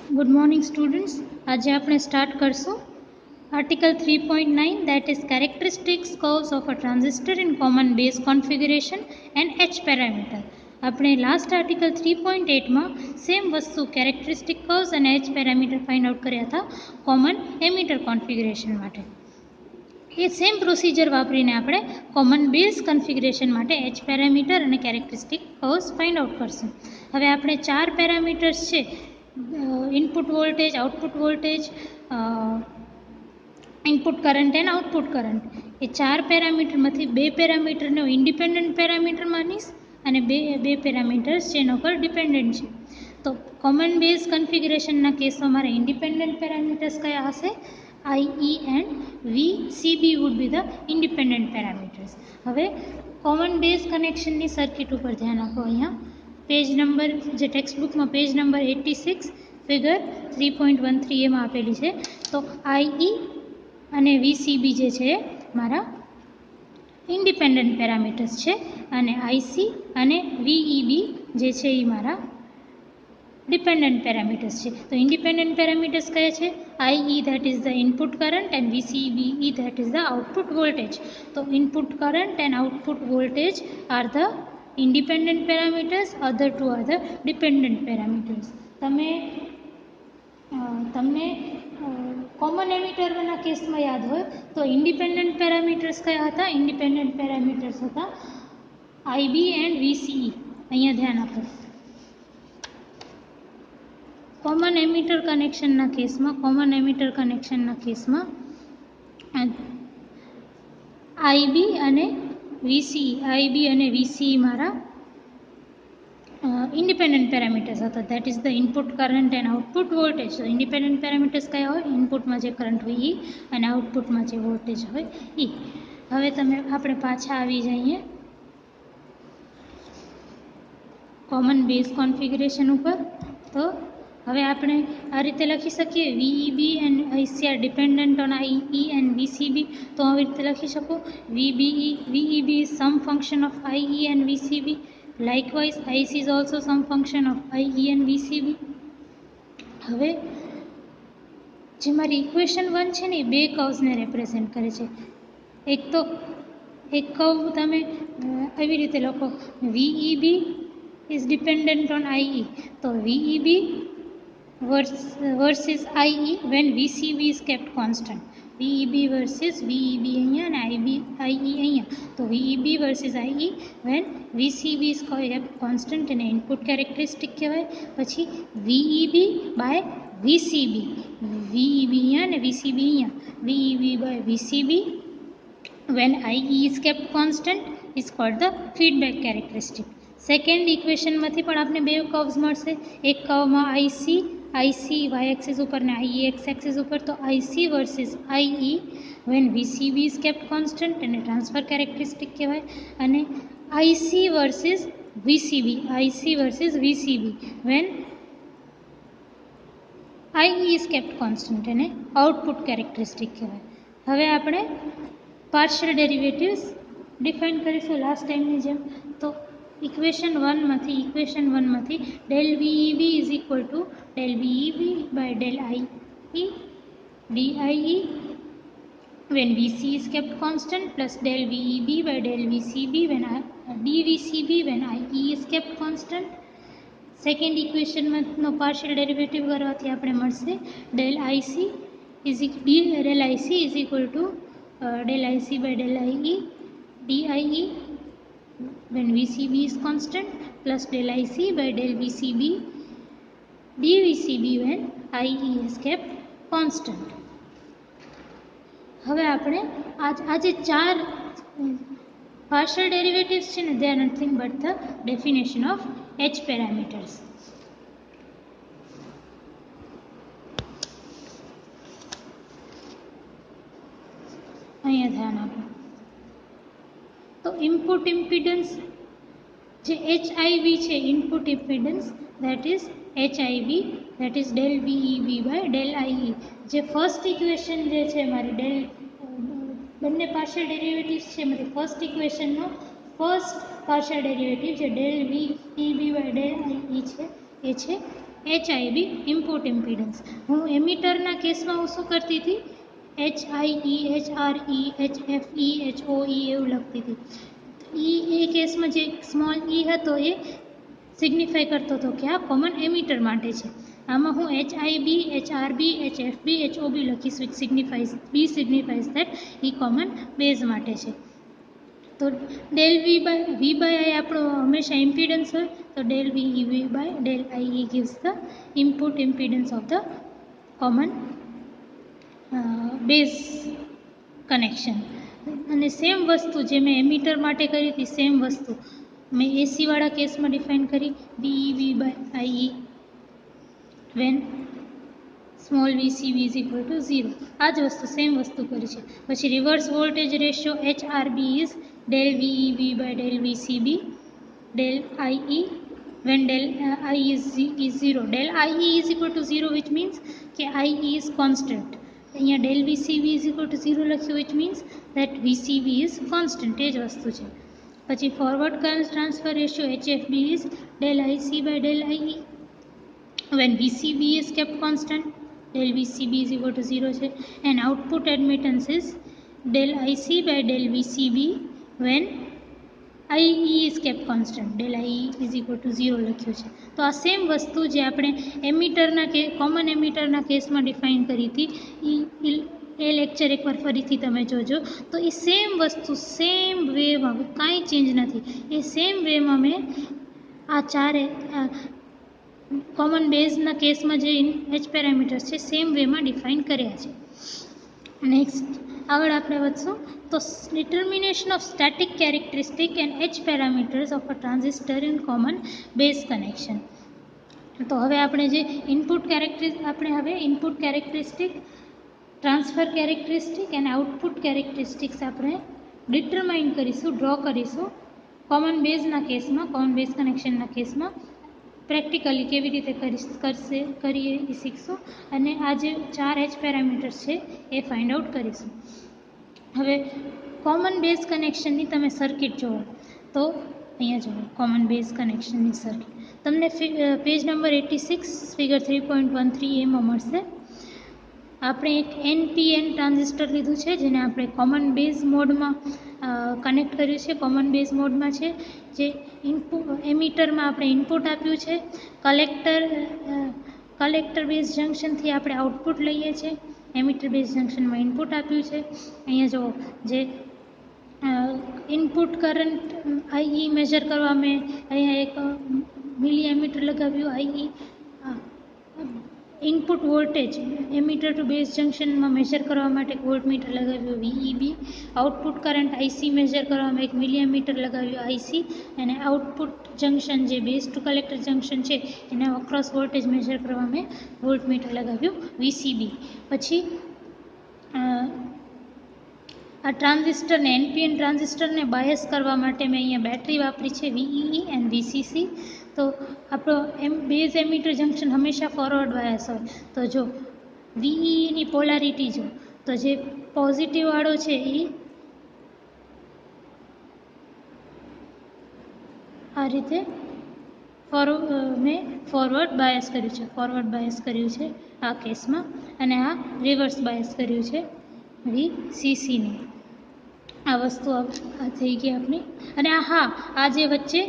Good morning students. આજે આપણે start કરશું article 3.9 that is characteristics curves of a transistor in common base configuration and H parameter. આપણે last article 3.8 માં same વસ્તુ characteristic curves અને H parameter find out કર્યા હતા common ammeter configuration માટે. એ સેમ પ્રોસિજર વાપરીને આપણે કોમન બેઝ કન્ફિગરેશન માટે H પેરામીટર અને કેરેક્ટરિસ્ટિક કર્વ્સ ફાઇન્ડ આઉટ કરશું. હવે આપણે 4 પેરામીટર્સ છે, input voltage, output voltage, input current and output current, એ 4 પેરામીટરમાંથી 2 પેરામીટરને ઇન્ડિપેન્ડન્ટ પેરામીટર માનીશ અને બે પેરામીટર્સ જેના પર ડિપેન્ડન્ટ છે. તો કોમન બેઝ કન્ફિગરેશનના કેસમાં મારે ઇન્ડિપેન્ડન્ટ પેરામીટર્સ કયા હશે? IE and VCB would be the independent parameters. હવે કોમન બેઝ કનેક્શનની સર્કિટ ઉપર ધ્યાન આપો. અહીંયા પેજ નંબર જે ટેક્સ્ટ બુકમાં પેજ નંબર 86 ફિગર 3.13 એમાં આપેલી છે. તો IE અને VCB જે છે મારા ઇન્ડિપેન્ડન્ટ પેરામીટર્સ છે અને IC અને VEB જે છે એ મારા ડિપેન્ડન્ટ પેરામીટર્સ છે. તો ઇન્ડિપેન્ડન્ટ પેરામીટર્સ કહે છે IE that is the input current and VCBE that is the output voltage. તો input current and output voltage are the independent parameters, other two are the dependent parameters. તમને common એમીટરના કેસમાં યાદ હોય તો independent parameters કયા હતા? Independent parameters હતા IB and VCE. અહીંયા ધ્યાન આપો. કોમન એમીટર કનેક્શનના કેસમાં IB અને VCE મારા ઇન્ડિપેન્ડન્ટ પેરામીટર્સ હતા. That is the input current and output voltage. તો ઇન્ડિપેન્ડન્ટ પેરામીટર્સ કયા હોય? ઇનપુટમાં જે કરંટ હોય એ અને આઉટપુટમાં જે વોલ્ટેજ હોય એ. હવે આપણે પાછા આવી જઈએ કોમન બેઝ કોન્ફિગરેશન ઉપર. તો હવે આપણે આ રીતે લખી શકીએ VEB and IC are dependent on IE and VCB. તો આવી રીતે લખી શકો VEB is some function of IE and VCB. Likewise IC is also some function of IE and VCB. હવે જે મારી ઇક્વેશન 1 છે ને એ બે કર્વ્સને રિપ્રેઝેન્ટ કરે છે. એક કર્વ તમે એવી રીતે લખો VEB is dependent on IE. તો VEB versus IE when VCB is kept constant. VEB versus VEB અહીંયા અને IE અહીંયા. તો VEB versus IE when VCB is kept constant અને ઇનપુટ કેરેક્ટરિસ્ટિક કહેવાય. પછી VEB by VCB, VEB અહીંયા અને VCB અહીંયા. VEB by VCB when IE is kept constant is called the feedback characteristic. Second ઇક્વેશનમાંથી પણ આપણે બે કર્વ્સ મળશે. એક કર્વમાં IC y એક્સિસ ઉપર ને IE x એક્સિસ ઉપર. તો IC versus IE when VCB is kept constant અને ટ્રાન્સફર કેરેક્ટરિસ્ટિક કહેવાય. અને IC versus VCB when IE is kept constant અને આઉટપુટ કેરેક્ટરિસ્ટિક કહેવાય. હવે આપણે પાર્શિયલ ડેરિવેટિવ્સ ડિફાઇન કરીશું લાસ્ટ ટાઈમની જેમ. તો ઇક્વેશન 1 માંથી del VEB is equal to del VEB by del IE DIE when VC is kept constant plus del VEB by del VCB when dVCB when IE is kept constant. Second ઇક્વેશનનો partial derivative કરવાથી આપણે મળશે del IC is equal to del IC by del IE DIE when VCB is constant plus del IC by del VCB dVCB when IE is kept constant. હવે આપણે આ જે 4 partial derivatives છે ને they are nothing but the definition of H parameters. અહીંયા ધ્યાન આપો. તો ઇનપુટ ઇમ્પિડન્સ જે HIV છે, input impedance that is HIV that is del VEB by del IE. જે ફર્સ્ટ ઇક્વેશન જે છે મારી બંને પાર્શિયલ ડેરિવેટિવ્સ છે મારી ફર્સ્ટ ઇક્વેશનનો ફર્સ્ટ પાર્શિયલ ડેરિવેટિવ જે del VEB by del IE છે એ છે HIB ઇનપુટ ઇમ્પિડન્સ. હું એમીટરના કેસમાં હું શું કરતી હતી, HIE, HRE, HFE, HOE એવું લખતી હતી. એ કેસમાં જે સ્મોલ e હતો એ સિગ્નિફાય કરતો હતો કે આ કોમન એમીટર માટે છે. આમાં હું HIB, HRB, HFB, HOB લખીશ, વિચ સિગ્નિફાઈઝ દેટ એ કોમન બેઝ માટે છે. તો ડેલ V બાય I આપણો હંમેશા ઇમ્પિડન્સ હોય, તો del VEV by del IE gives the input impedance of the common base connection. અને સેમ વસ્તુ જે મેં એમીટર માટે કરી હતી, સેમ વસ્તુ મેં એસી વાળા કેસમાં ડિફાઇન કરી, VEV by IE when small VCB is equal to 0. આ જ વસ્તુ સેમ વસ્તુ કરી છે. પછી reverse voltage ratio HRB is del VEB by del VCB del IE when del I is 0. Del IE is equal to 0 which means કે IE is constant. અહીંયા del VCB is equal to 0 લખ્યું, which means that VCB is constant. એ જ વસ્તુ છે. પછી forward current transfer ratio HFB is del IC by del IE when VCB is kept constant. Del VCB is equal to 0 છે. and output admittance is del IC by del VCB when IE is kept constant. del IE is equal to 0 લખ્યું છે. તો આ same વસ્તુ જે આપણે એમીટરના common એમીટરના કેસમાં define કરી હતી, એ લેક્ચર એકવાર ફરીથી તમે જોજો. તો એ સેમ વસ્તુ સેમ વેમાં, કાંઈ ચેન્જ નથી, એ સેમ વેમાં મેં આ ચારે કોમન બેઝના કેસમાં જે H પેરામીટર્સ છે સેમ વેમાં ડિફાઇન કર્યા છે. નેક્સ્ટ આગળ આપણે વધશું. તો determination of static characteristic and H parameters of a transistor in common base connection. તો હવે આપણે જે ઇનપુટ કેરેક્ટરિસ્ટિક, ટ્રાન્સફર કેરેક્ટરિસ્ટિક અને આઉટપુટ કેરેક્ટરિસ્ટિક્સ આપણે ડિટરમાઇન કરીશું, ડ્રો કરીશું કોમન બેઝના કેસમાં, કોમન બેઝ કનેક્શનના કેસમાં. પ્રેક્ટિકલી કેવી રીતે કરીએ એ શીખશું, અને આ જે 4 H પેરામીટર્સ છે એ ફાઇન્ડ આઉટ કરીશું. હવે કોમન બેઝ કનેક્શનની તમે સર્કિટ જુઓ, તો અહીંયા જુઓ કોમન બેઝ કનેક્શનની સર્કિટ તમને પેજ નંબર 86 ફિગર 3.13 એમાં મળશે. આપણે એક NPN ટ્રાન્ઝિસ્ટર લીધું છે, જેને આપણે કોમન બેઝ મોડમાં કનેક્ટ કર્યું છે. કોમન બેઝ મોડમાં છે, જે એમીટરમાં આપણે ઇનપુટ આપ્યું છે, કલેક્ટર બેઝ જંક્શનથી આપણે આઉટપુટ લઈએ છીએ, એમીટર બેઝ જંક્શનમાં ઇનપુટ આપ્યું છે. અહીંયા જો જે ઇનપુટ કરંટ IE મેજર કરવા મેં અહીંયા એક મિલી એમીટર લગાવ્યું, IE input voltage ammeter to base જંક્શનમાં મેજર કરવા માટે એક વોલ્ટમીટર લગાવ્યું VEB, output current IC measure કરવામાં એક મિલી એમીટર લગાવ્યું IC, અને આઉટપુટ જંક્શન જે બેઝ ટુ કલેક્ટર જંક્શન છે એને અક્રોસ વોલ્ટેજ મેજર કરવા મેં વોલ્ટમીટર લગાવ્યું VCB. પછી આ ટ્રાન્ઝિસ્ટરને NPN ટ્રાન્ઝિસ્ટરને બાયસ કરવા માટે મેં અહીંયા બેટરી વાપરી છે VEE એન્ડ VCC. તો આપણો બેઝ એમીટર જંક્શન હંમેશા ફોરવર્ડ બાયસ હોય. તો જો VEEની પોલારિટી જો, તો જે પોઝિટિવ વાળો છે એ આ રીતે મેં ફોરવર્ડ બાયસ કર્યું છે આ કેસમાં, અને આ રિવર્સ બાયસ કર્યું છે VCCને. આ વસ્તુ આ થઈ ગઈ આપણી. અને આ જે વચ્ચે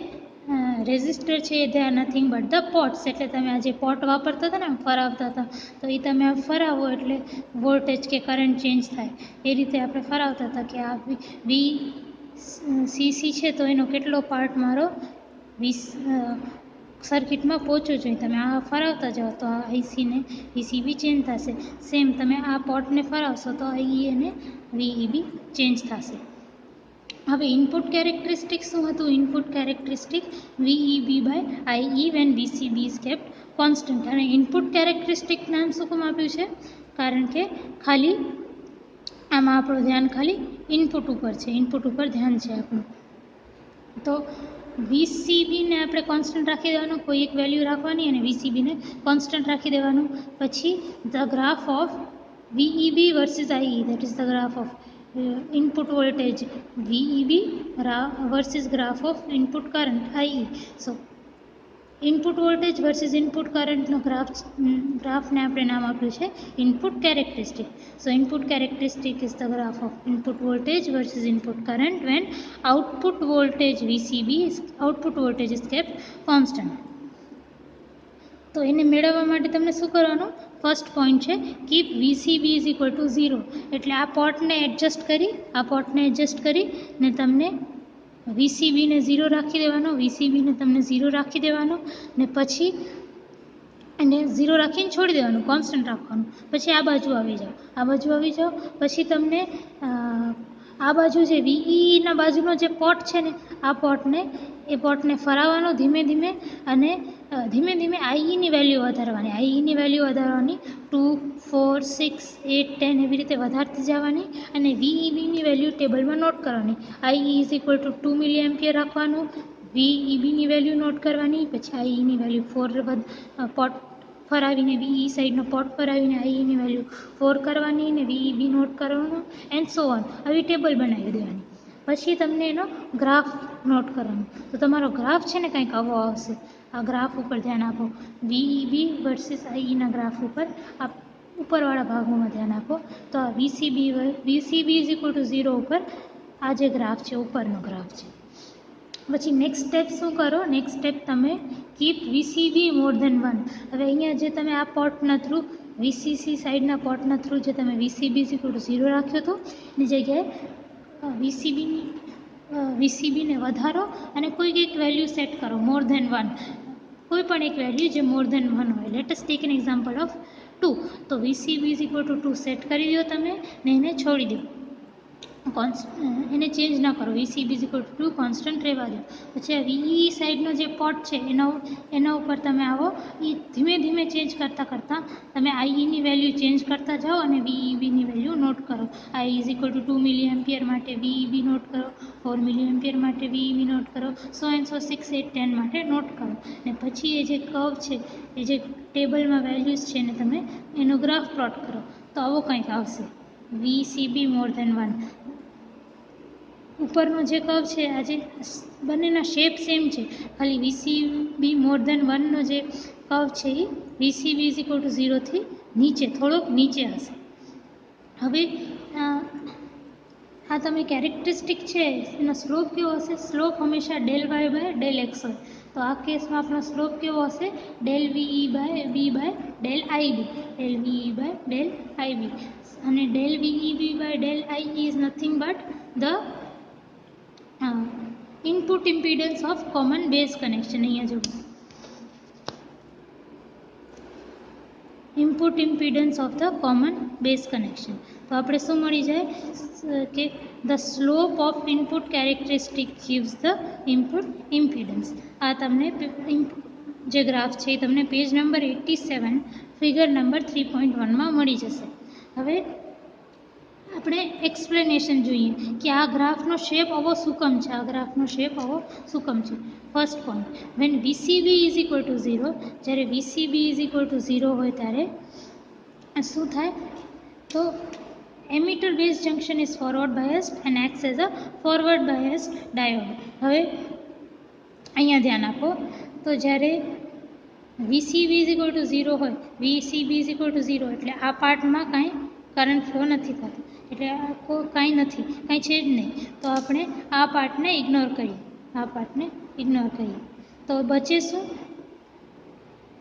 રેઝિસ્ટર છે એ ધ્યાન નથિંગ બટ ધ પોટ્સ, એટલે તમે આ જે પોટ વાપરતા હતા ને ફરાવતા હતા, તો એ તમે ફરાવો એટલે વોલ્ટેજ કે કરંટ ચેન્જ થાય. એ રીતે આપણે ફરાવતા હતા કે આ VCC છે તો એનો કેટલો પાર્ટ મારો સર્કિટમાં પહોંચવો જોઈએ. તમે આ ફરાવતા જાઓ તો આ IC ને VCB ચેન્જ થશે. સેમ તમે આ પોર્ટને ફરાવશો તો IE અને VEB ચેન્જ થશે. હવે ઇનપુટ કેરેક્ટરિસ્ટિક શું હતું? Input characteristic VEB by IE when VCB is kept constant. અને ઇનપુટ કેરેક્ટરિસ્ટિક નામ શું કામ આપ્યું છે? કારણ કે ખાલી આમાં આપણું ધ્યાન ખાલી ઇનપુટ ઉપર છે, ઇનપુટ ઉપર ધ્યાન છે આપણું. તો VCBને આપણે કોન્સ્ટન્ટ રાખી દેવાનું, કોઈ એક વેલ્યુ રાખવાની, અને VCBને કોન્સ્ટન્ટ રાખી દેવાનું. પછી the graph of VEB versus IE, that is the graph of input voltage VEB versus graph of input current IE. So input voltage versus input કરંટનો ગ્રાફને આપણે નામ આપ્યું છે input characteristic. So input characteristic is the graph of input voltage versus input current when output voltage is kept constant. તો એને મેળવવા માટે તમને શું કરવાનું? ફર્સ્ટ પોઈન્ટ છે keep VCB is equal to 0. એટલે આ પોર્ટને એડજસ્ટ કરી ને તમને VCBને 0 રાખી દેવાનો, VCBને તમને 0 રાખી દેવાનો ને પછી એને 0 રાખીને છોડી દેવાનું, કોન્સ્ટન્ટ રાખવાનું. પછી આ બાજુ આવી જાઓ પછી તમને આ બાજુ જે VEના બાજુનો જે પોર્ટ છે ને આ પોર્ટને ફરાવવાનો ધીમે ધીમે અને ધીમે ધીમે IEની વેલ્યુ વધારવાની 2, 4, 6, 8, 10 એવી રીતે વધારતી જવાની અને VEBની વેલ્યુ ટેબલમાં નોટ કરવાની. IE is equal to 2 milli ampere રાખવાનું, VEBની વેલ્યુ નોટ કરવાની, પછી IEની વેલ્યુ 4 પોર્ટ ફરાવીને VE સાઈડનો પોર્ટ ફરાવીને IEની વેલ્યુ 4 કરવાની ને VEB નોટ કરવાનું એન્ડ સો ઓન. આવી ટેબલ બનાવી દેવાની. પછી તમને એનો ગ્રાફ નોટ કરવાનો. તો તમારો ગ્રાફ છે ને કંઈક આવો આવશે. આ ગ્રાફ ઉપર ધ્યાન આપો. VEB વર્સિસ IEના ગ્રાફ ઉપર આ ઉપરવાળા ભાગોમાં ધ્યાન આપો. તો આ VCB ઇઝ ઇક્વલ ટુ 0 ઉપર આ જે ગ્રાફ છે ઉપરનો ગ્રાફ છે. પછી નેક્સ્ટ સ્ટેપ શું કરો? નેક્સ્ટ સ્ટેપ તમે કીપ VCB મોર ધેન 1. હવે અહીંયા જે તમે આ પોર્ટના થ્રુ VCC સાઈડના પોર્ટના થ્રુ જે તમે VCB ઇઝ ઇક્વલ ટુ 0 રાખ્યો હતો એની જગ્યાએ VCBને વધારો અને કોઈક એક વેલ્યુ સેટ કરો મોર ધેન 1. કોઈ પણ એક વેલ્યુ જે મોર ધેન 1 હોય. Let us tech an example of 2. તો VCB is equal to 2 set કરી દો તમે ને એને છોડી દો, એને ચેન્જ ના કરો. VCB is equal to 2 constant રહેવા દો. પછી આ VE સાઈડનો જે પોર્ટ છે એના ઉપર તમે આવો. એ ધીમે ધીમે ચેન્જ કરતાં તમે IEની વેલ્યુ ચેન્જ કરતા જાઓ અને VEBની વેલ્યુ નોટ કરો. I is equal to 2 milli ampere માટે VEB નોટ કરો, 4 મિલી એમ્પિયર માટે VEB નોટ કરો, 6, 8, 10 માટે નોટ કરો. ને પછી એ જે કર્વ છે એ જે ટેબલમાં વેલ્યુઝ છે ને તમે એનો ગ્રાફ પ્લોટ કરો. તો આવો કંઈક આવશે VCB મોર ધેન 1. ઉપરનો જે કર્વ છે આજે બંનેના શેપ સેમ છે, ખાલી VCB મોર ધેન 1નો જે કર્વ છે એ VCB ઇઝ ઇક્વલ ટુ 0થી થોડોક નીચે હશે. હવે આ તમે કેરેક્ટરિસ્ટિક છે એનો સ્લોપ કેવો હશે? સ્લોપ હંમેશા ∇y બાય ∇x હોય. તો આ કેસમાં આપણો સ્લોપ કેવો હશે? ∇VE by ∇IB. અને ∇VEB by ∇IE is nothing but the input impedance of common base connection. અહીંયા જો input impedance of the common base connection. તો આપણે શું મળી જાય કે the slope of input characteristic gives the input impedance. આ તમને જે ગ્રાફ છે એ તમને પેજ નંબર 87 ફિગર નંબર 3.1માં મળી જશે. હવે આપણે એક્સપ્લેનેશન જોઈએ કે આ ગ્રાફનો શેપ આવો શું કામ છે. First point, when VCB is equal to 0, જ્યારે VCB ઇઝ ઇક્વલ ટુ 0 હોય ત્યારે શું થાય? તો emitter base junction is forward biased and acts as a forward biased diode. હવે અહીંયા ધ્યાન આપો. તો જ્યારે VCB ઇઝ ઇક્વલ ટુ 0 હોય, VCB ઇઝ ઇક્વલ ટુ 0 એટલે આ પાર્ટમાં કાંઈ કરંટ ફ્લો નથી થતો, એટલે કાંઈ છે જ નહીં. તો આપણે આ પાર્ટને ઇગ્નોર કરીએ. તો બચે શું?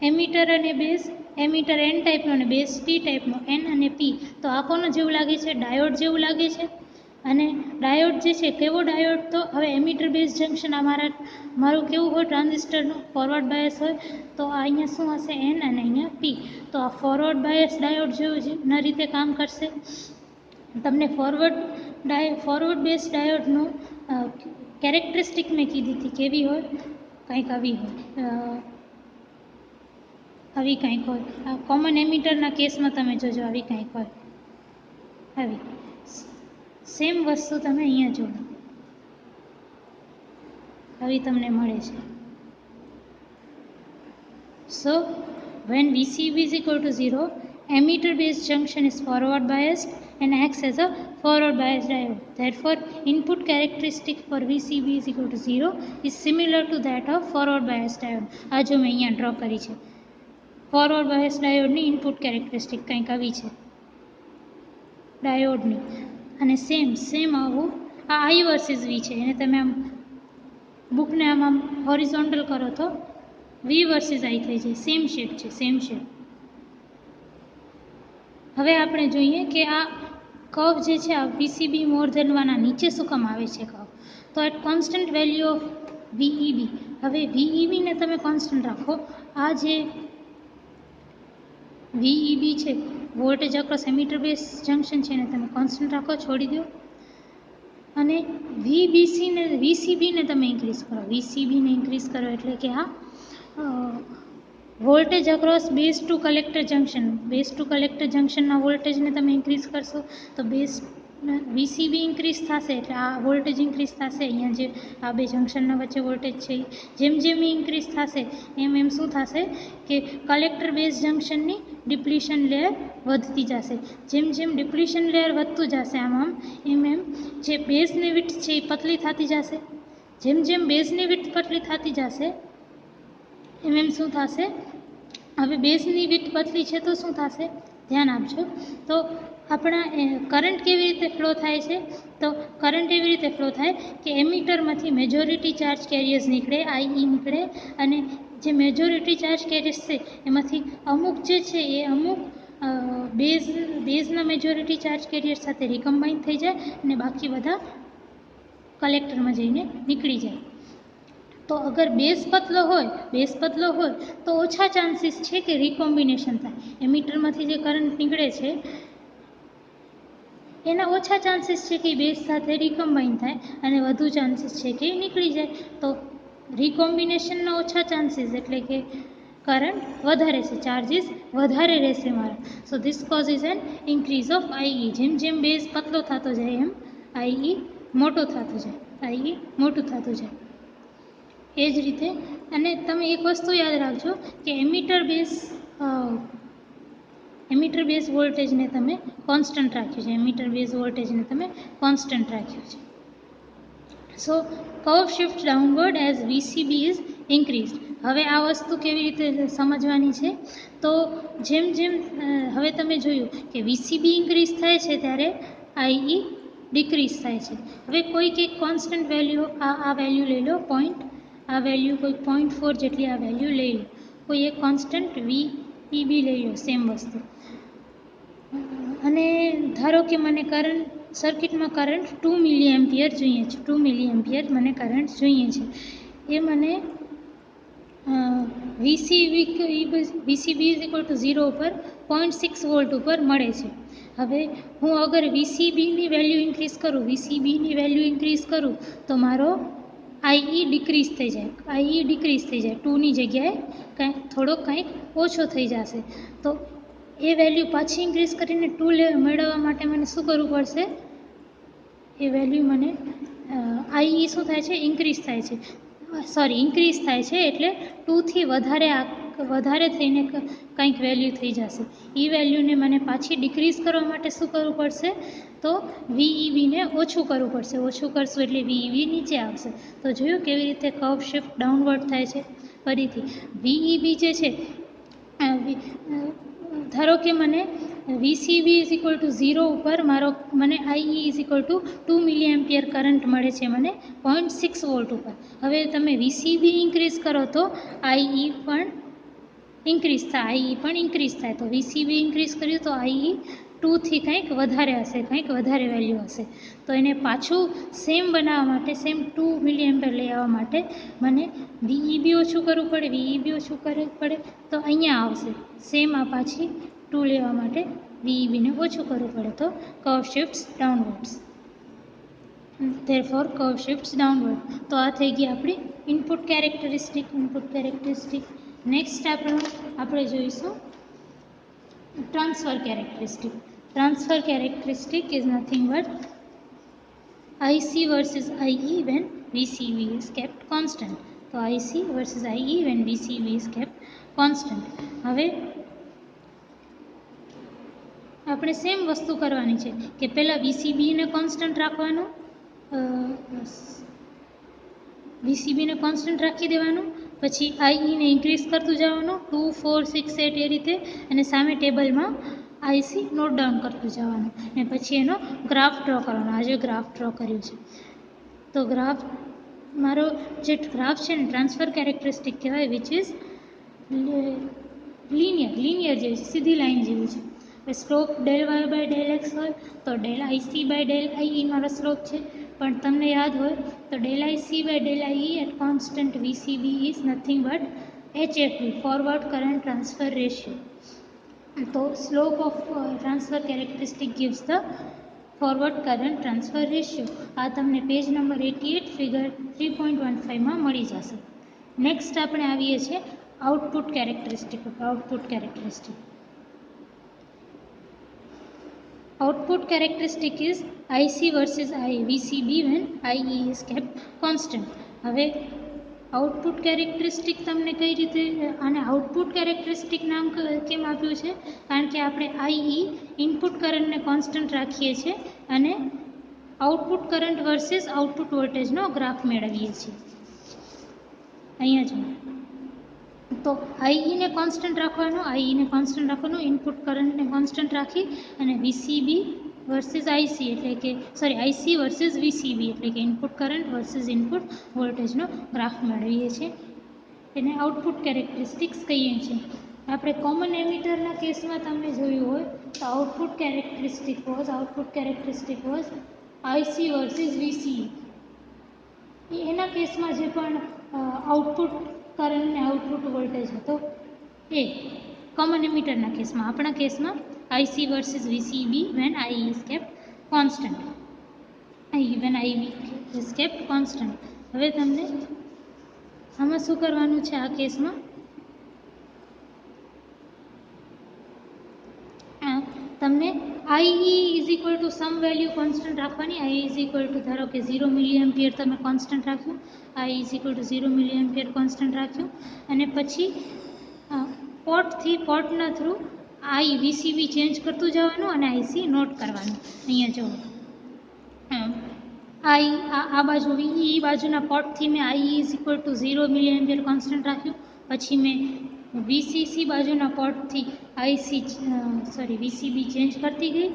એમીટર અને બેઝ. એમીટર N ટાઈપનો અને બેઝ P ટાઈપનો, N અને P. તો આ કોનું જેવું લાગે છે? ડાયોડ જેવું લાગે છે. અને ડાયોડ જે છે કેવો ડાયોડ? તો હવે એમીટર બેઝ જંક્શન મારું કેવું હોય? ટ્રાન્ઝિસ્ટરનું ફોરવર્ડ બાયસ હોય. તો અહીંયા શું હશે? N અને અહીંયા P. તો આ ફોરવર્ડ બાયસ ડાયોડ જેવું રીતે કામ કરશે. તમને ફોરવર્ડ બેઝ ડાયોડનું કેરેક્ટરિસ્ટિક મેં કીધી હતી કેવી હોય? કંઈક આવી હોય. આ કોમન એમીટરના કેસમાં તમે જોજો આવી કંઈક હોય. સેમ વસ્તુ તમે અહીંયા જોડો, આવી તમને મળે છે. So when VCB is equal to 0, emitter based junction is forward biased and acts as a forward bias diode. Therefore, input characteristic for VCB is equal to 0 is similar to that of forward bias diode. આ જો મેં અહીંયા draw કરી છે. Forward bias ડાયોડની input characteristic કંઈક આવી છે ડાયોડની. અને સેમ આવું આ I વર્સિસ V છે. એને તમે આમ બુકને આમ હોરિઝોન્ટલ કરો તો V વર્સિસ I થઈ જાય. સેમ શેપ છે, સેમ શેપ. હવે આપણે જોઈએ કે આ કર્વ જે છે આ VCB મોર ધેન 1 આ નીચે શું કામ આવે છે કર્વ? તો at constant value of VEB. હવે VEB ને તમે કોન્સ્ટન્ટ રાખો. આ જે VEB છે voltage across emitter base junction છે એને તમે કોન્સ્ટન્ટ રાખો, છોડી દો. અને VCB ને તમે ઇન્ક્રીઝ કરો. VCB ને ઇન્ક્રીઝ કરો એટલે કે આ voltage across base to collector જંક્શનના વોલ્ટેજને તમે ઇન્ક્રીઝ કરશો તો VCB ઇન્ક્રીઝ થશે એટલે આ વોલ્ટેજ ઇન્ક્રીઝ થશે. અહીંયા જે આ બે જંક્શનના વચ્ચે વોલ્ટેજ છે જેમ એ ઇન્ક્રીઝ થશે એમ શું થશે કે કલેક્ટર બેઝ જંક્શનની ડિપ્લીશન લેયર વધતી જશે. જેમ ડિપ્લીશન લેયર વધતું જશે આમ એમ જે બેઝની વિડ્થ છે એ પતલી થતી જશે. જેમ બેઝની વિડ્થ પતલી થતી જશે એમ શું થશે? હવે બેઝની વિડ્થ પતલી છે તો શું થશે? ધ્યાન આપજો. તો આપણા કરંટ કેવી રીતે ફ્લો થાય છે? તો કરંટ એવી રીતે ફ્લો થાય કે એમિટરમાંથી મેજોરિટી ચાર્જ કેરિયર્સ નીકળે, IE નીકળે, અને જે મેજોરિટી ચાર્જ કેરિયર્સ છે એમાંથી અમુક જે છે એ અમુક બેઝના મેજોરિટી ચાર્જ કેરિયર સાથે રિકમ્બાઇન થઈ જાય અને બાકી બધા કલેક્ટરમાં જઈને નીકળી જાય. તો અગર બેઝ પતલો હોય તો ઓછા ચાન્સીસ છે કે રિકોમ્બિનેશન થાય. એમિટરમાંથી જે કરંટ નીકળે છે એના ઓછા ચાન્સીસ છે કે બેઝ સાથે રિકમ્બાઇન થાય અને વધુ ચાન્સીસ છે કે નીકળી જાય. તો રિકોમ્બિનેશનના ઓછા ચાન્સીસ એટલે કે કરંટ વધારે છે, ચાર્જીસ વધારે રહેશે મારા. So this causes an increase of IE. જેમ બેઝ પતલો થતો જાય એમ IE મોટું થતું જાય. એ જ રીતે અને તમે એક વસ્તુ યાદ રાખજો કે એમિટર બેઝ વોલ્ટેજને તમે કોન્સ્ટન્ટ રાખ્યું છે. So curve shift downward as VCB is increased. હવે આ વસ્તુ કેવી રીતે સમજવાની છે? તો જેમ હવે તમે જોયું કે VCB ઇન્ક્રીઝ થાય છે ત્યારે IE ડિક્રીઝ થાય છે. હવે કોઈક એક કોન્સ્ટન્ટ વેલ્યુ આ વેલ્યુ લઈ લો આ વેલ્યુ કોઈ 0.4 જેટલી આ વેલ્યુ લઈ લો. કોઈ એક કોન્સ્ટન્ટ VEB લઈ લો, સેમ વસ્તુ. અને ધારો કે મને સર્કિટમાં કરંટ 2 મિલી જોઈએ છે. 2 મિલી મને કરંટ જોઈએ છે. એ મને VCB ઇઝ ઇક્વલ ટુ 0 ઉપર 0.6 વોલ્ટ ઉપર મળે છે. હવે હું અગર VCBની વેલ્યુ ઇન્ક્રીઝ કરું તો મારો IE ડિક્રીઝ થઈ જાય. 2ની જગ્યાએ કંઈક ઓછો થઈ જશે. તો એ વેલ્યુ પાછી ઇન્ક્રીઝ કરીને 2 મેળવવા માટે મને શું કરવું પડશે? એ વેલ્યુ મને IE શું થાય છે? ઇન્ક્રીઝ થાય છે એટલે 2થી વધારે થઈને કંઈક વેલ્યુ થઈ જશે. એ વેલ્યુને મને પાછી ડિક્રીઝ કરવા માટે શું કરવું પડશે? તો VEB ને ઓછું કરવું પડશે. ઓછું કરશું એટલે VEB નીચે આવશે. તો જોયું કેવી રીતે કર્વ શિફ્ટ ડાઉનવર્ડ થાય છે? ફરીથી VEB જે છે ધારો કે મને VCB ઇઝ ઇક્વલ ટુ 0 ઉપર મને IE is equal to 2 milli current મળે છે મને 0.6 વોલ્ટ ઉપર. હવે તમે VCB ઇન્ક્રીઝ કરો તો IE પણ ઇન્ક્રીઝ થાય. તો VCB ઇન્ક્રીઝ કર્યું તો IE 2થી કંઈક વધારે હશે, કંઈક વધારે વેલ્યુ હશે. તો એને પાછું સેમ બનાવવા માટે, સેમ 2 મિલી લઈ આવવા માટે મને VEB ઓછું કરવું પડે. તો અહીંયા આવશે સેમ આ પાછી 2 લેવા માટે VEB ને ઓછું કરવું પડે. તો curve શિફ્ટ્સ ડાઉનવર્ડ્સ. Therefore curve shifts downward. તો આ થઈ ગઈ આપણી ઇનપુટ કેરેક્ટરિસ્ટિક. નેક્સ્ટ આપણે જોઈશું transfer characteristic is nothing but IC versus IE when VCB is kept constant. તો IC versus IE when VCB is kept constant. હવે આપણે સેમ વસ્તુ કરવાની છે કે પહેલાં વીસીબીને કોન્સ્ટન્ટ રાખવાનું, વીસીબીને કોન્સ્ટન્ટ રાખી દેવાનું, પછી આઈઈને ઇન્ક્રીઝ કરતું જવાનું 2, 4, 6, 8 એ રીતે, અને સામે ટેબલમાં આઈસી નોટ ડાઉન કરતું જવાનું, અને પછી એનો ગ્રાફ ડ્રો કરવાનો. આજે ગ્રાફ ડ્રો કર્યું છે. તો ગ્રાફ મારો જે ગ્રાફ છે ને ટ્રાન્સફર કેરેક્ટરિસ્ટિક કહેવાય, વિચ ઇઝ લિનિયર જેવી છે, સીધી લાઈન જેવી છે. Slope del y by del x હોય તો del IC by del I મારો સ્લોપ છે. પણ તમને યાદ હોય તો del IC by del I at constant VCB is nothing but HFV, forward current transfer ratio. તો slope of transfer characteristic gives the forward current transfer ratio. આ તમને પેજ નંબર 88 ફિગર 3.15માં મળી જશે. નેક્સ્ટ આપણે આવીએ છીએ output characteristic. Output characteristic is IC versus VCB when IE is kept constant. હવે output characteristic તમને કઈ રીતે, આને આઉટપુટ કેરેક્ટરિસ્ટિક નામ કેમ આપ્યું છે? કારણ કે આપણે આઈ ઇનપુટ કરંટને કોન્સ્ટન્ટ રાખીએ છીએ અને આઉટપુટ કરંટ વર્સિસ આઉટપુટ વોલ્ટેજનો ગ્રાફ મેળવીએ છીએ. અહીંયા જો તો આઈને કોન્સ્ટન્ટ રાખવાનું, ઇનપુટ કરંટને કોન્સ્ટન્ટ રાખી અને વીસીબી વર્સિસ આઈસી એટલે કે આઈસી વર્સિસ વીસીબી એટલે કે ઇનપુટ કરંટ વર્સિસ ઇનપુટ વોલ્ટેજનો ગ્રાફ મેળવીએ છીએ. એને આઉટપુટ કેરેક્ટરિસ્ટિક્સ કહીએ છીએ. આપણે કોમન એમિટરના કેસમાં તમે જોયું હોય તો output characteristic was IC versus VCB. એના કેસમાં જે પણ આઉટપુટ કરંટ ને આઉટપુટ વોલ્ટેજ હતો એ કોમન એમિટરના કેસમાં, આપણા કેસમાં IC versus VCB when I is kept constant. હવે તમને આમાં શું કરવાનું છે? આ કેસમાં તમને I is equal to some value constant રાખવાની. આઈ ઇઝ ઇક્વલ ટુ ધારો કે 0 મિલિએમ્પિયર તમે કોન્સ્ટન્ટ રાખ્યું, આઈ is equal to 0 milliampere constant રાખ્યું, અને પછી પોર્ટથી પોર્ટના થ્રુ આઈ વીસીબી ચેન્જ કરતું જવાનું અને આઈસી નોટ કરવાનું. અહીંયા જુઓ, આઈ આ બાજુ ઈ બાજુના પોર્ટથી મેં આઈ is equal to 0 milliampere constant રાખ્યું, પછી મેં વીસીસી બાજુના પોર્ટથી વીસીબી ચેન્જ કરતી ગઈ,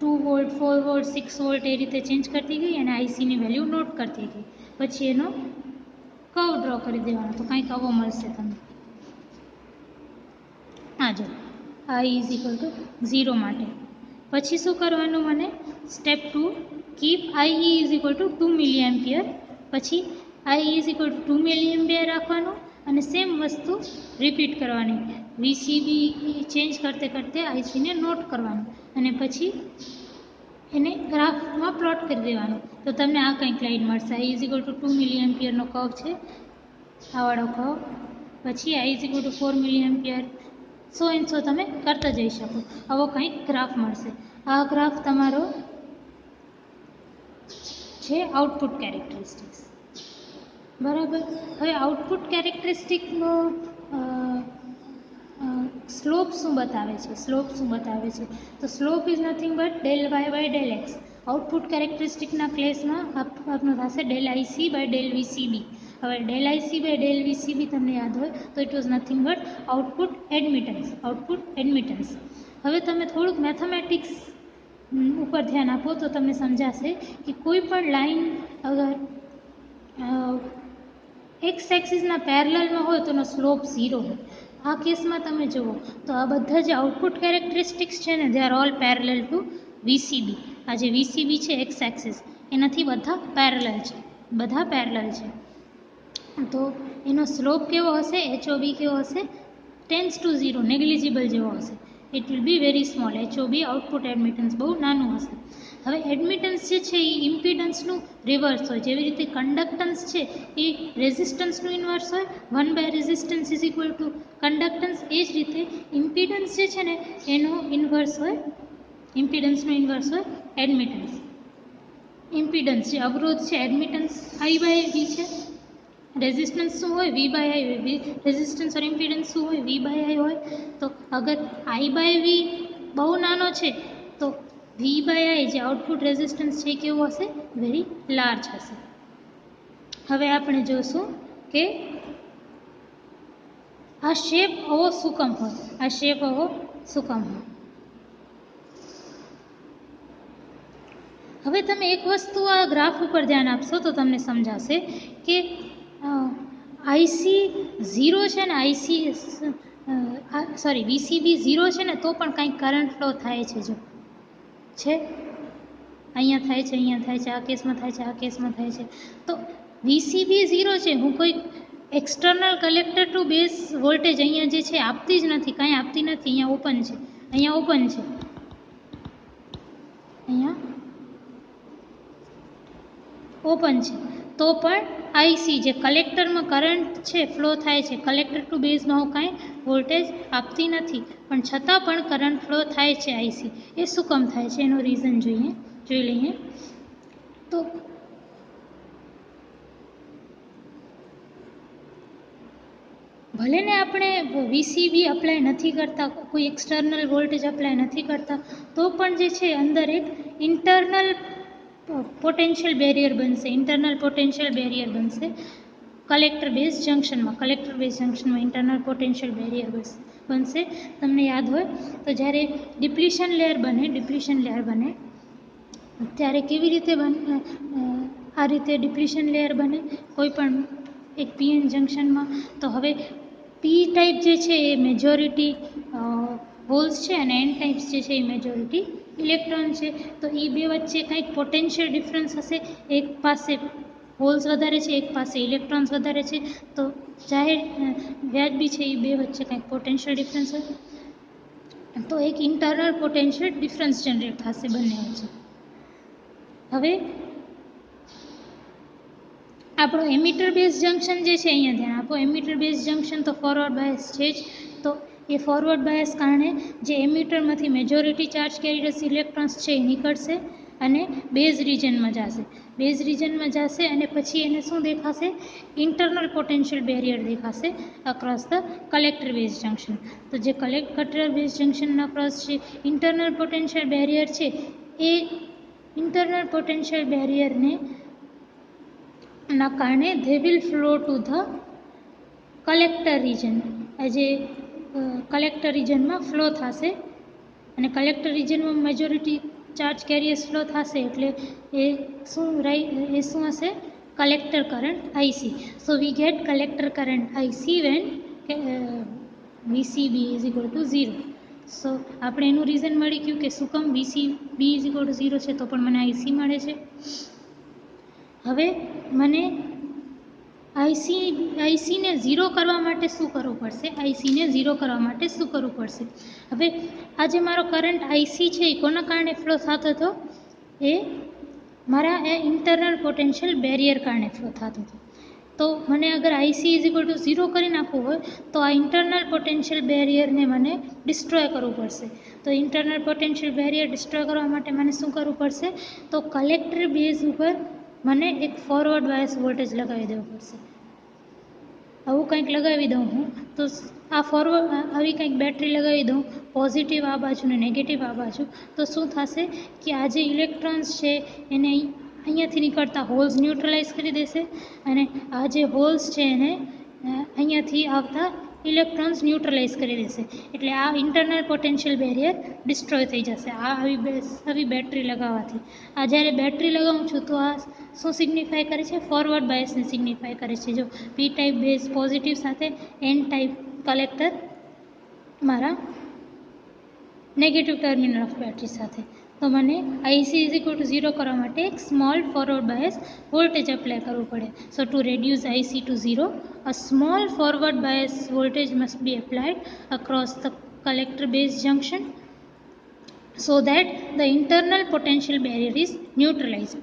2 વોલ્ટ, 4 વોલ્ટ, 6 વોલ્ટ એ રીતે ચેન્જ કરતી ગઈ અને આઈસીની વેલ્યુ નોટ કરતી ગઈ. પછી એનો કર્વ ડ્રો કરી દેવાનો, તો કંઈક આવો મળશે તમને. હા જો આઈ ઇઝ ઇક્વલ ટુ 0 માટે. પછી શું કરવાનું? મને step 2, keep I is equal to 2 milliampere. પછી I is equal to 2 milliampere રાખવાનું અને સેમ વસ્તુ રિપીટ કરવાની. વીસીબી ચેન્જ કરતે આઈસીને નોટ કરવાનું અને પછી એને ગ્રાફમાં પ્લોટ કરી દેવાનું. તો તમને આ કંઈક લાઈન મળશે. આઈ ઇઝ ઇક્વલ ટુ 2 મિલિએમ્પિયરનો કર્વ છે, આવાળો કર્વ. પછી I is equal to 4 milliampere, so તમે કરતા જઈ શકો. આવો કંઈક ગ્રાફ મળશે. આ ગ્રાફ તમારો છે આઉટપુટ કેરેક્ટરિસ્ટિક્સ. બરાબર. હવે આઉટપુટ કેરેક્ટરિસ્ટિકનો સ્લોપ શું બતાવે છે? તો slope is nothing but del y by del x. Output કેરેક્ટરિસ્ટિકના કેસમાં આપનું થશે del IC by del VCB. હવે del IC by del VCB તમને યાદ હોય તો it was nothing but output admittance. હવે તમે થોડુંક મેથેમેટિક્સ ઉપર ધ્યાન આપો તો તમને સમજાશે કે કોઈ પણ લાઈન અગર એક્સ એક્સિસના પેરેલલમાં હોય તો એનો સ્લોપ 0 હોય. આ કેસમાં તમે જુઓ તો આ બધા જે આઉટપુટ કેરેક્ટરિસ્ટિક્સ છે ને, they are all parallel to VCB. આ જે વીસીબી છે એક્સ એક્સિસ, એનાથી બધા પેરેલલ છે. તો એનો સ્લોપ કેવો હશે? HOB કેવો હશે? ટેન્સ ટુ 0, નેગ્લિજિબલ જેવો હશે. It will be very small. HOB output admittance બહુ નાનું હશે. હવે એડમિટન્સ જે છે એ ઇમ્પિડન્સનું રિવર્સ હોય. જેવી રીતે કન્ડક્ટન્સ છે એ રેઝિસ્ટન્સનું ઇન્વર્સ હોય, 1 by resistance is equal to conductance. એ જ રીતે ઇમ્પિડન્સ જે છે ને એનું ઇમ્પિડન્સનું ઇન્વર્સ હોય એડમિટન્સ. ઇમ્પિડન્સ જે અવરોધ છે, એડમિટન્સ આઈ બાય વી છે, રેઝિસ્ટન્સ શું હોય? V by I. Resistance or impedance શું હોય? વી બાય આઈ હોય. તો અગર આઈ બાય વી બહુ નાનો છે તો V/I જે આઉટપુટ રેઝિસ્ટન્સ છે કેવું હશે? વેરી લાર્જ હશે. હવે આપણે જોશું કે આ શેપ આવો શું કામ હોય, આ શેપ આવો શું કામ હોય. હવે તમે એક વસ્તુ આ ગ્રાફ ઉપર ધ્યાન આપશો તો તમને સમજાશે કે IC0 છે ને, VCB 0 છે ને તો પણ કંઈક કરંટ ફ્લો થાય છે. જો છે અહીંયા થાય છે, અહીંયા થાય છે, આ કેસમાં થાય છે, આ કેસમાં થાય છે. તો VCB 0 છે, હું કોઈ external collector to base voltage અહીંયા જે છે આપતી જ નથી, કાંઈ આપતી નથી. અહીંયા ઓપન છે, અહીંયા ઓપન છે, અહીંયા ઓપન છે, તો પણ IC જે કલેક્ટરમાં કરંટ છે ફ્લો થાય છે, કલેક્ટર ટુ બેઝમાં હું કાંઈ વોલ્ટેજ આપતી નથી, પણ છતાં પણ કરંટ ફ્લો થાય છે IC. એ શું કામ થાય છે એનું રીઝન જોઈ લઈએ. તો ભલે ને આપણે VCB અપ્લાય નથી કરતા, કોઈ એક્સટર્નલ વોલ્ટેજ અપ્લાય નથી કરતા, તો પણ જે છે અંદર એક ઇન્ટરનલ પોટેન્શિયલ બેરિયર બનશે, કલેક્ટર બેઝ જંક્શનમાં ઇન્ટરનલ પોટેન્શિયલ બેરિયર બનશે. તમને યાદ હોય તો જ્યારે ડિપ્લીશન લેયર બને ત્યારે કેવી રીતે બને? આ રીતે ડિપ્લીશન લેયર બને કોઈ પણ એક PN જંક્શનમાં. તો હવે P ટાઈપ જે છે એ મેજોરિટી હોલ્સ છે અને N ટાઈપ્સ જે છે એ મેજોરિટી ઇલેક્ટ્રોન છે. તો એ બે વચ્ચે કંઈક પોટેન્શિયલ ડિફરન્સ હશે, એક પાસે હોલ્સ વધારે છે, એક પાસે ઇલેક્ટ્રોન્સ વધારે છે, તો જાહેર વ્યાજબી છે એ બે વચ્ચે કંઈક પોટેન્શિયલ ડિફરન્સ હશે, તો એક ઇન્ટરનલ પોટેન્શિયલ ડિફરન્સ જનરેટ થશે બંને વચ્ચે. હવે આપણું એમિટર બેઝ જંક્શન જે છે, અહીંયા ધ્યાન આપો, એમિટર બેઝ જંક્શન તો ફોરવર્ડ બાયસ છે જ. તો એ ફોરવર્ડ બાયસ કારણે જે એમિટરમાંથી મેજોરિટી ચાર્જ કેરીડર્સ ઇલેક્ટ્રોન્સ છે એ નીકળશે અને બેઝ રિજનમાં જશે અને પછી એને શું દેખાશે? ઇન્ટરનલ પોટેન્શિયલ બેરિયર દેખાશે across the collector base junction. તો જે કલેક્ટર બેઝ જંક્શનના અક્રોસ છે ઇન્ટરનલ પોટેન્શિયલ બેરિયર છે, એ ઇન્ટરનલ પોટેન્શિયલ બેરિયરને ના કારણે they will flow to the collector region. જે કલેક્ટર રિજનમાં ફ્લો થશે અને કલેક્ટર રિજનમાં મેજોરિટી ચાર્જ કેરિયર્સ ફ્લો થશે એટલે એ શું હશે? Collector current IC. So we get collector current IC when VCB is equal to 0. So આપણે એનું રીઝન મળી ગયું કે શું કામ VCB is equal to 0 છે તો પણ મને IC મળે છે. હવે મને IC ને 0 કરવા માટે શું કરવું પડશે? હવે આ જે મારો કરંટ IC છે એ કોના કારણે ફ્લો થતો હતો? એ મારા ઇન્ટરનલ પોટેન્શિયલ બેરિયર કારણે ફ્લો થતો હતો. તો મને અગર IC ઇઝ ઇક્વલ ટુ 0 કરી નાખવું હોય તો આ ઇન્ટરનલ પોટેન્શિયલ બેરિયરને મને ડિસ્ટ્રોય કરવું પડશે. તો ઇન્ટરનલ પોટેન્શિયલ બેરિયર ડિસ્ટ્રોય કરવા માટે મને શું કરવું પડશે? તો કલેક્ટર બેઝ ઉપર મને એક ફોરવર્ડ બાયસ વોલ્ટેજ લગાવી દેવું પડશે. આવું કંઈક લગાવી દઉં હું તો આવી કંઈક બેટરી લગાવી દઉં, પોઝિટિવ આ બાજુ ને નેગેટિવ આ બાજુ, તો શું થશે કે આ જે ઇલેક્ટ્રોન્સ છે એને અહીંયાથી નીકળતા હોલ્સ ન્યુટ્રલાઇઝ કરી દેશે અને આ જે હોલ્સ છે એને અહીંયાથી આવતા ઇલેક્ટ્રોન્સ ન્યુટ્રલાઇઝ કરી દેશે. એટલે આ ઇન્ટરનલ પોટેન્શિયલ બેરિયર ડિસ્ટ્રોય થઈ જશે આવી બેટરી લગાવવાથી. આ જ્યારે બેટરી લગાવું છું તો આ શું સિગ્નિફાય કરે છે? ફોરવર્ડ બાયસને સિગ્નિફાય કરે છે. જો P ટાઈપ બેઝ પોઝિટિવ સાથે, N ટાઈપ કલેક્ટર મારા નેગેટિવ ટર્મિનલ ઓફ બેટરી સાથે. તો મને IC ઇઝ ઇક્વલ ટુ 0 કરવા માટે એક small forward bias voltage apply કરવું પડે. So to reduce IC to 0, a small forward bias voltage must be applied across the collector base junction so that the internal potential barrier is neutralized.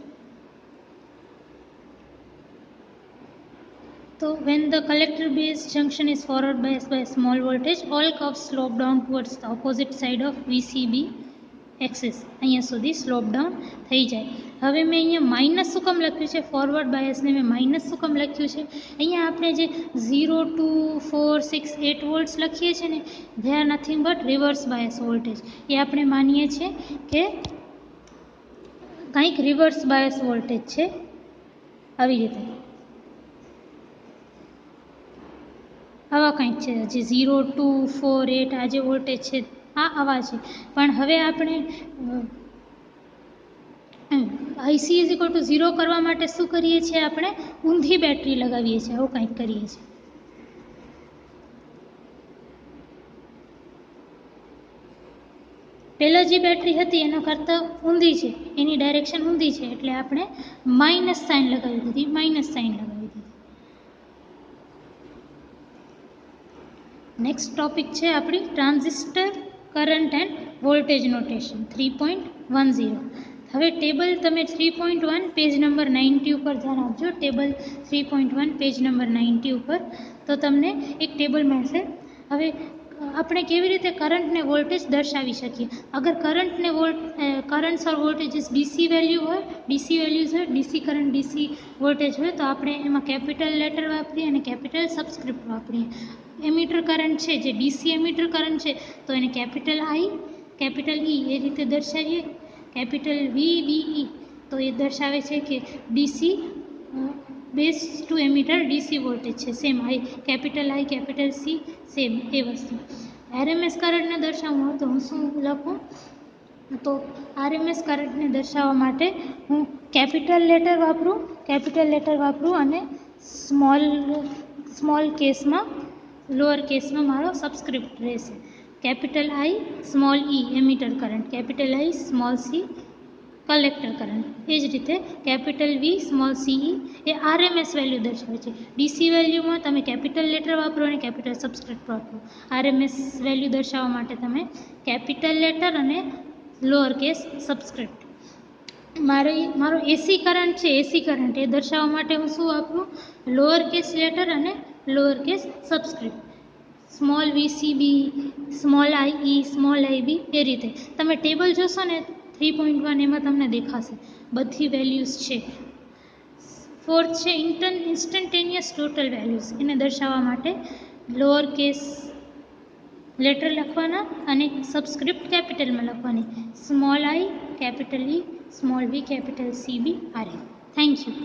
So when the collector base junction is forward biased by a small voltage, all curves slope down towards the opposite side of VCB axis અહીંયા સુધી slope down થઈ જાય. હવે મેં અહીંયા minus શું કામ લખ્યું છે, ફોરવર્ડ બાયસને મેં માઇનસ શું કામ લખ્યું છે, અહીંયા આપણે જે 0, 2, 4, 6, 8 વોલ્ટ્સ લખીએ છીએ ને, they are nothing but reverse bias voltage. એ આપણે માનીએ છીએ કે કંઈક રિવર્સ બાયસ વોલ્ટેજ છે, આવી રીતે આવા કંઈક છે. જે 0, 2, 4, 8 આ જે વોલ્ટેજ છે આ આવા છે. પણ હવે આપણે આઈસી ઇઝ ઇક્વલ ટુ 0 કરવા માટે શું કરીએ છીએ, આપણે ઊંધી બેટરી લગાવીએ છીએ, આવું કંઈક કરીએ છીએ. પહેલાં જે બેટરી હતી એના કરતાં ઊંધી છે, એની ડાયરેક્શન ઊંધી છે, એટલે આપણે માઇનસ સાઇન લગાવી દીધી, માઇનસ સાઇન લગાવી દીધી. નેક્સ્ટ ટોપિક છે આપણી transistor current end voltage notation 3.10. હવે ટેબલ તમે 3.1 પેજ નંબર 90 ઉપર ધ્યાન આપજો. ટેબલ 3.1 પેજ નંબર 90 ઉપર તો તમને એક ટેબલ મળશે. હવે આપણે કેવી રીતે કરંટ ને વોલ્ટેજ દર્શાવી શકીએ. અગર કરંટ ઓર વોલ્ટેજીસ ડીસી વેલ્યુ હોય, ડીસી વેલ્યુઝ હોય, ડીસી કરંટ ડીસી વોલ્ટેજ હોય તો આપણે એમાં કેપિટલ લેટર વાપરીએ અને કેપિટલ સબસ્ક્રિપ્ટ વાપરીએ. એમીટર કરંટ છે, જે ડીસી એમીટર કરંટ છે તો એને કેપિટલ આઈ, કેપિટલ ઈ એ રીતે દર્શાવીએ. કેપિટલ VBE તો એ દર્શાવે છે કે DC base to emitter DC voltage છે, same I, capital I, capital C, same એ વસ્તુ. આરએમએસ કરંટને દર્શાવવું હોય તો હું શું લખું, તો આરએમએસ કરંટને દર્શાવવા માટે હું કેપિટલ લેટર વાપરું અને સ્મોલ કેસમાં, લોઅર કેસમાં મારો સબસ્ક્રિપ્ટ રહેશે. કેપિટલ આઈ, સ્મોલ ઈ એમીટર કરંટ, કેપિટલ આઈ, સ્મોલ સી કલેક્ટર કરંટ. એ જ રીતે કેપિટલ વી, સ્મોલ સીઈ એ આરએમએસ વેલ્યુ દર્શાવે છે. ડીસી વેલ્યુમાં તમે કેપિટલ લેટર વાપરો અને કેપિટલ સબસ્ક્રિપ્ટ વાપરો. આરએમએસ વેલ્યુ દર્શાવવા માટે તમે કેપિટલ લેટર અને લોઅર કેસ સબસ્ક્રિપ્ટ. મારો એસી કરંટ છે, એસી કરંટ એ દર્શાવવા માટે હું શું વાપરું, લોઅર કેસ લેટર અને lower case subscript. Small VCB, small I, small IB એ રીતે તમે ટેબલ જોશો ને 3.1 એમાં તમને દેખાશે બધી વેલ્યુઝ છે. ફોર્થ છે ઇન્સ્ટન્ટેનિયસ ટોટલ વેલ્યુઝ. એને દર્શાવવા માટે લોઅર કેસ લેટર લખવાના અને સબસ્ક્રિપ્ટ કેપિટલમાં લખવાની. Small I, capital E, small V, capital C B R. Thank you.